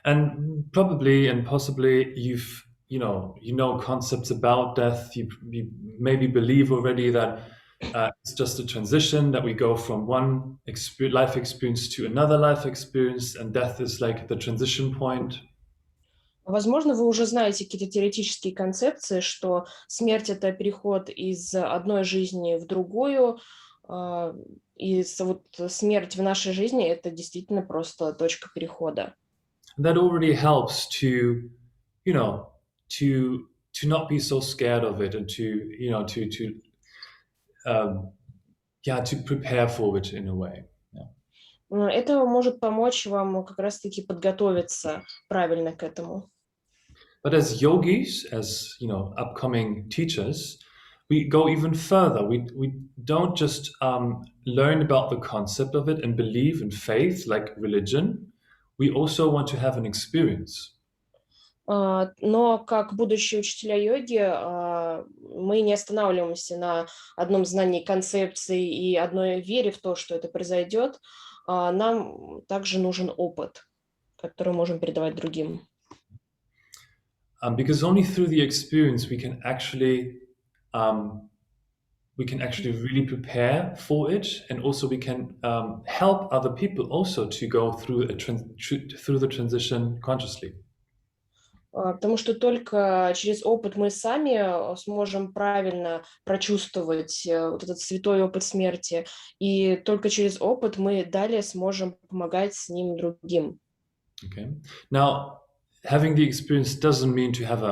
And probably and possibly you know concepts about death. You maybe believe already that it's just a transition, that we go from one life experience to another life experience, and death is like the transition point. Возможно, вы уже знаете какие-то теоретические концепции, что смерть — это переход из одной жизни в другую, и вот смерть в нашей жизни — это действительно просто точка перехода. That already helps to, you know, to not be so scared of it, and to, um, yeah, to prepare for it in a way. Это может помочь вам как раз-таки подготовиться правильно к этому. But as yogis, as upcoming teachers, we go even further. We don't just learn about the concept of it and believe in faith like religion. We also want to have an experience. Но как будущие учителя йоги, мы не останавливаемся на одном знании концепции и одной вере в то, что это произойдет. Нам также нужен опыт, который можем передавать другим. Because only through the experience we can actually really prepare for it, and also we can help other people also to go through through the transition consciously. Потому что только через опыт мы сами сможем правильно прочувствовать вот этот святой опыт смерти, и только через опыт мы далее сможем помогать с ним другим. Okay. Now, having the experience doesn't mean to have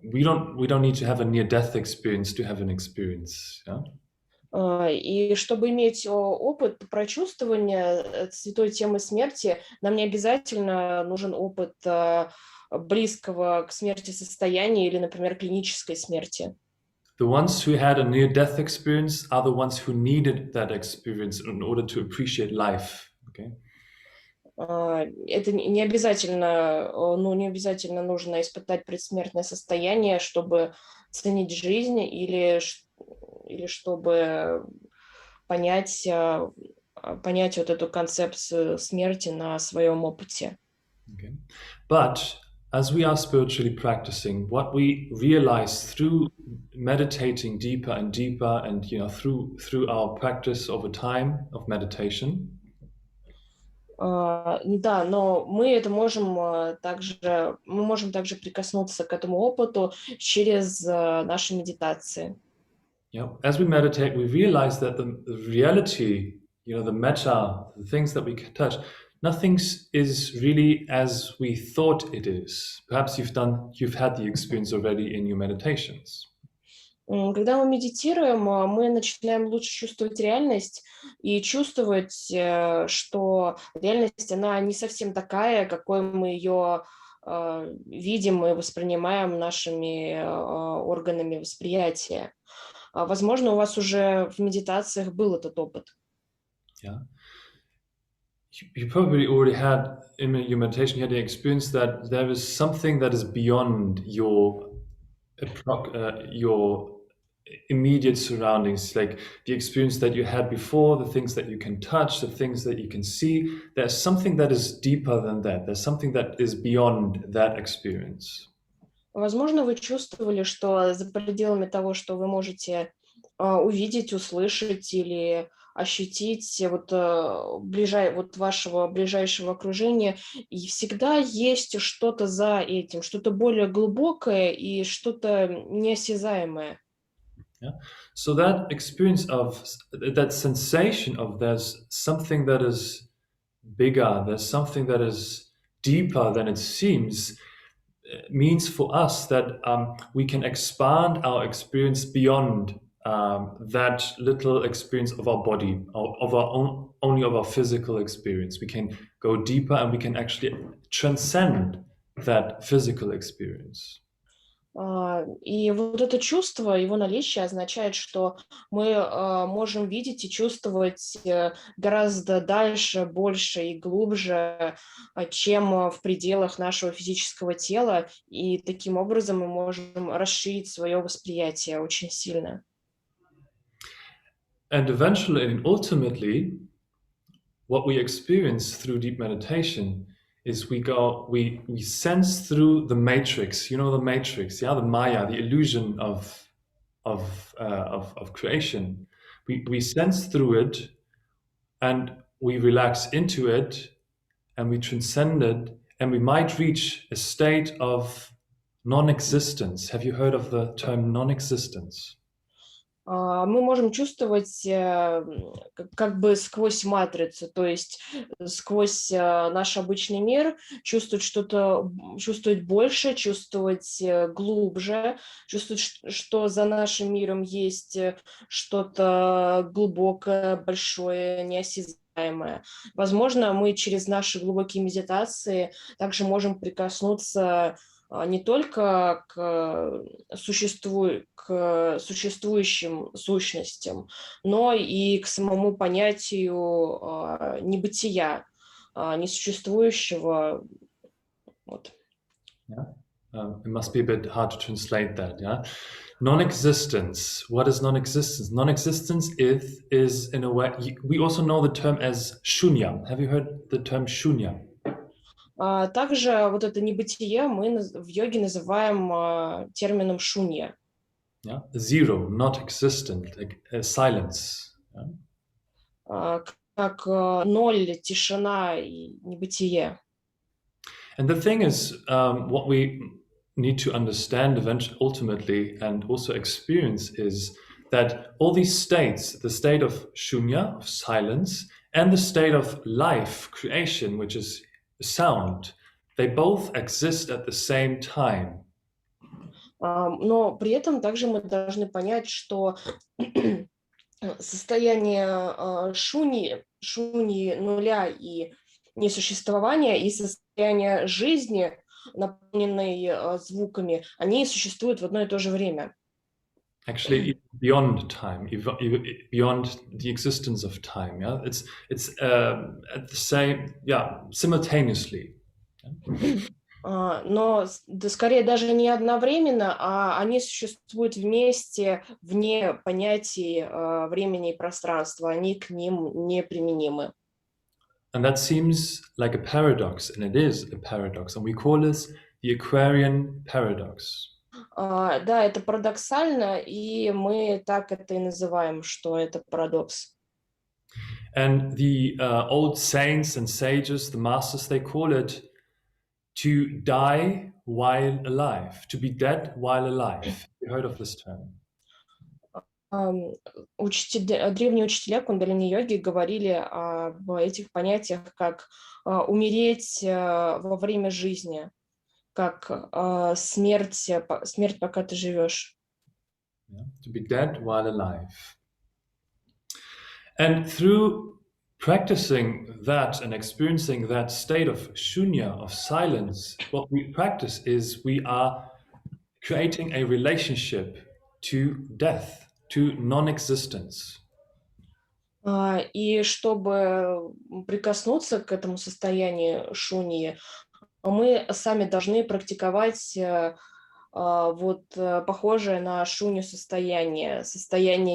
we don't need to have a near-death experience to have an experience. Yeah? И чтобы иметь опыт прочувствования святой темы смерти, нам не обязательно нужен опыт близкого к смерти состояния или, например, клинической смерти. The ones who had a near-death experience are the ones who needed that experience in order to appreciate life. Okay? Это не обязательно, не обязательно нужно испытать предсмертное состояние, чтобы ценить жизнь или чтобы понять вот эту концепцию смерти на своем опыте. Okay. But as we are spiritually practicing, what we realize through meditating deeper and deeper, and through our practice over time of meditation, да, но мы можем также прикоснуться к этому опыту через наши медитации. As we meditate, we realize that the reality, the metta, the things that we can touch, nothing is really as we thought it is. Perhaps you've had the experience already in your meditations. Когда мы медитируем, мы начинаем лучше чувствовать реальность и чувствовать, что реальность, она не совсем такая, какой мы ее видим и воспринимаем нашими органами восприятия. Возможно, у вас уже в медитациях был этот опыт. Yeah. You probably already had in your meditation, you had the experience that there is something that is beyond your immediate surroundings, like the experience that you had before, the things that you can touch, the things that you can see. There's something that is deeper than that. There's something that is beyond that experience. Возможно, вы чувствовали, что за пределами того, что вы можете увидеть, услышать или ощутить вот вашего ближайшего окружения, и всегда есть что-то за этим, что-то более глубокое и что-то неосязаемое. Yeah. So that experience of that sensation of there's something that is bigger, there's something that is deeper than it seems, means for us that we can expand our experience beyond that little experience of our body, of our own, only of our physical experience. We can go deeper and we can actually transcend that physical experience. И вот это чувство, его наличие означает, что мы можем видеть и чувствовать гораздо дальше, больше и глубже, чем в пределах нашего физического тела. И таким образом мы можем расширить свое восприятие очень сильно. And eventually and ultimately, what we experience through deep meditation is we sense through the matrix. You know the matrix, yeah, the Maya, the illusion of creation. We sense through it, and we relax into it, and we transcend it, and we might reach a state of non-existence. Have you heard of the term non-existence? Мы можем чувствовать как бы сквозь матрицу, то есть сквозь наш обычный мир, чувствовать что-то, чувствовать больше, чувствовать глубже, чувствовать, что за нашим миром есть что-то глубокое, большое, неосязаемое. Возможно, мы через наши глубокие медитации также можем прикоснуться не только к существующим сущностям, но и к самому понятию небытия, несуществующего. Вот. Yeah. It must be a bit hard to translate that, yeah? Non-existence. What is non-existence? Non-existence is in a way, we also know the term as shunya. Have you heard the term shunya? Также вот это небытие мы в йоге называем термином шунья. Yeah? Zero, not existent, like silence. Yeah? Как ноль, тишина и небытие. And the thing is, what we need to understand ultimately and also experience is that all these states, the state of shunya, of silence, and the state of life, creation, which is sound, they both exist at the same time. Но при этом также мы должны понять, что состояние шуни нуля и несуществования и состояние жизни, наполненной звуками, они существуют в одно и то же время. Actually, beyond time, beyond the existence of time, yeah, it's at the same, yeah, simultaneously. Но скорее даже не одновременно, а они существуют вместе, вне понятий времени и пространства, они к ним не применимы. And that seems like a paradox, and it is a paradox, and we call this the Aquarian paradox. Да, это парадоксально, и мы так это и называем, что это парадокс. And the old saints and sages, the masters, they call it to die while alive, to be dead while alive. You heard of this term? Древние учителя Кундалини Йоги говорили об этих понятиях как умереть во время жизни, как смерть, пока ты живешь. Yeah, to be dead while alive. And through practicing that and experiencing that state of shunya, of silence, what we practice is we are creating a relationship to death, to non-existence. И чтобы прикоснуться к этому состоянию шуньи, мы сами должны практиковать вот похожее на шунью состояние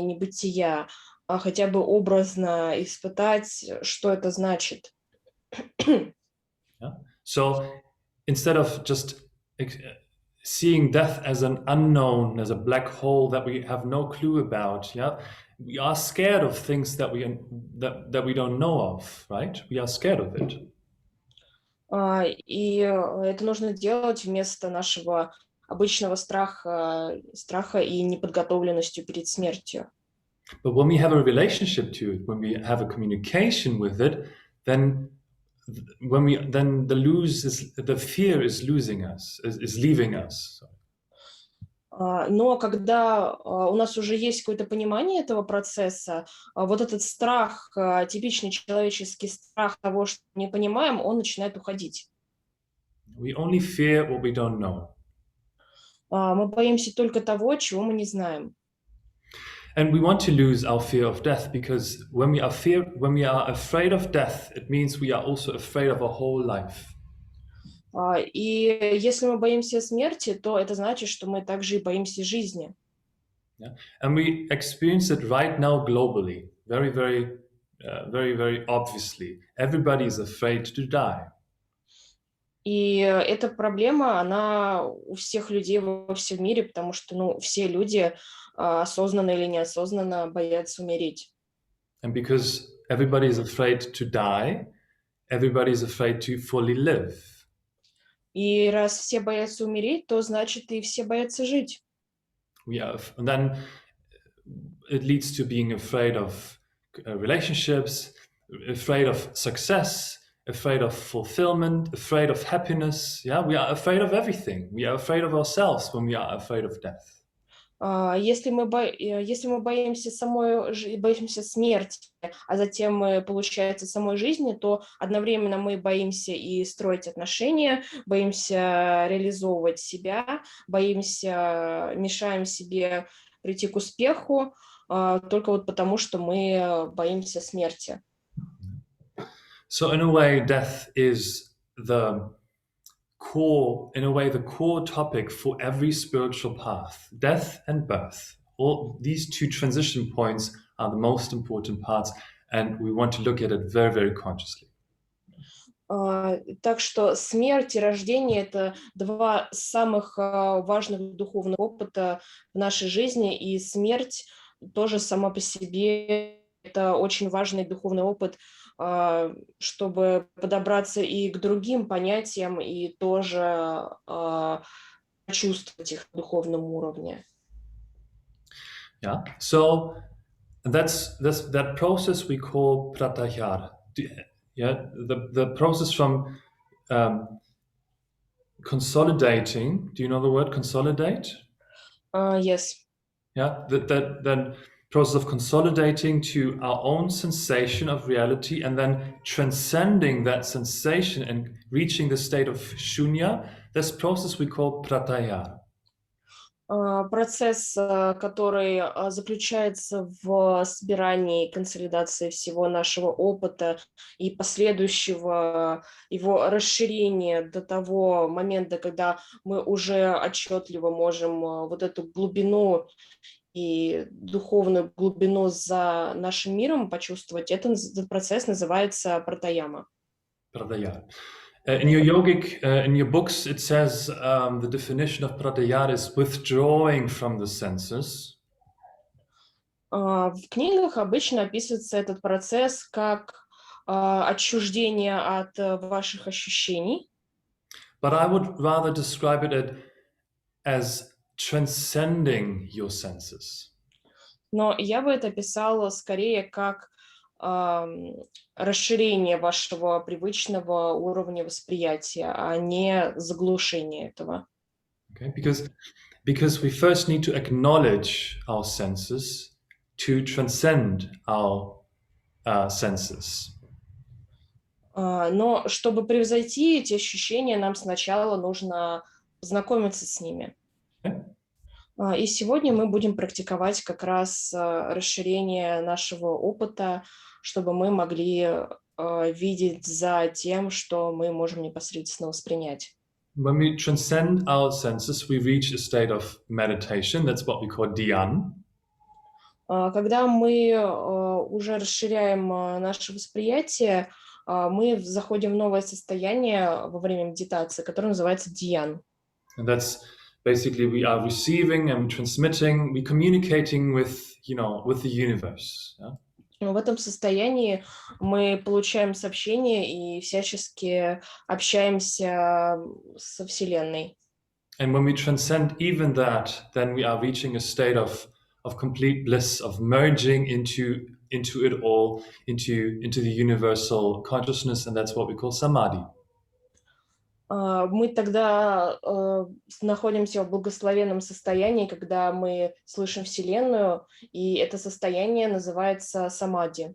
небытия, хотя бы образно испытать, что это значит. Yeah? So instead of just seeing death as an unknown, as a black hole that we have no clue about, yeah, we are scared of things that we don't know of, right? We are scared of it. И это нужно делать вместо нашего обычного страха и неподготовленностью перед смертью. But when we have a relationship to it, when we have a communication with it, then the fear is losing us, is leaving us. Но когда у нас уже есть какое-то понимание этого процесса, вот этот страх, типичный человеческий страх того, что мы не понимаем, он начинает уходить. We only fear what we don't know. Мы боимся только того, чего мы не знаем. And we want to lose our fear of death because when we are afraid of death, it means we are also afraid of our whole life. И если мы боимся смерти, то это значит, что мы также и боимся жизни. Yeah? And we experience it right now globally, very, very obviously. Everybody is afraid to die. И эта проблема, она у всех людей во всем мире, потому что, ну, все люди, осознанно или неосознанно, боятся умереть. And because everybody is afraid to die, everybody is afraid to fully live. И раз все боятся умереть, то значит и все боятся жить. And then it leads to being afraid of relationships, afraid of success, afraid of fulfillment, afraid of happiness. Yeah, we are afraid of everything. We are afraid of ourselves when we are afraid of death. Если мы боимся смерти, а затем получается самой жизни, то одновременно мы боимся и строить отношения, боимся реализовывать себя, мешаем себе прийти к успеху, только вот потому, что мы боимся смерти. So in a way, death is the core topic for every spiritual path. Death and birth. All these two transition points are the most important parts, and we want to look at it very, very consciously. Так что смерть и рождение – это два самых важных духовных опыта в нашей жизни, и смерть тоже сама по себе – это очень важный духовный опыт, чтобы подобраться и к другим понятиям, и тоже почувствовать их на духовном уровне. Yeah. So that process we call pratyahara. Yeah, the process from consolidating. Do you know the word consolidate? Yes. Yeah, that process of consolidating to our own sensation of reality and then transcending that sensation and reaching the state of shunya. This process we call pratyahara. Процесс, который заключается в собирании и консолидации всего нашего опыта и последующего его расширения до того момента, когда мы уже отчетливо можем вот эту глубину и духовную глубину за нашим миром почувствовать, этот процесс называется пратаяма. Pratyahara. In your books, it says the definition of pratyahara is withdrawing from the senses. В книгах обычно описывается этот процесс как отчуждение от ваших ощущений. But I would rather describe it as transcending your senses. Но я бы это описала скорее как расширение вашего привычного уровня восприятия, а не заглушение этого. Okay, because we first need to acknowledge our senses to transcend our senses. Но чтобы превзойти эти ощущения, нам сначала нужно познакомиться с ними. Okay. И сегодня мы будем практиковать как раз расширение нашего опыта, чтобы мы могли видеть за тем, что мы можем непосредственно воспринять. When we transcend our senses, we reach a state of meditation. That's what we call dhyan. Когда мы уже расширяем наше восприятие, мы заходим в новое состояние во время медитации, которое называется dhyan. And that's basically we are receiving and transmitting, we communicating with the universe. Yeah? В этом состоянии мы получаем сообщения и всячески общаемся со Вселенной. And when we transcend even that, then we are reaching a state of complete bliss, of merging into it all, into the universal consciousness, and that's what we call samadhi. Мы тогда находимся в благословенном состоянии, когда мы слышим Вселенную, и это состояние называется самадhi.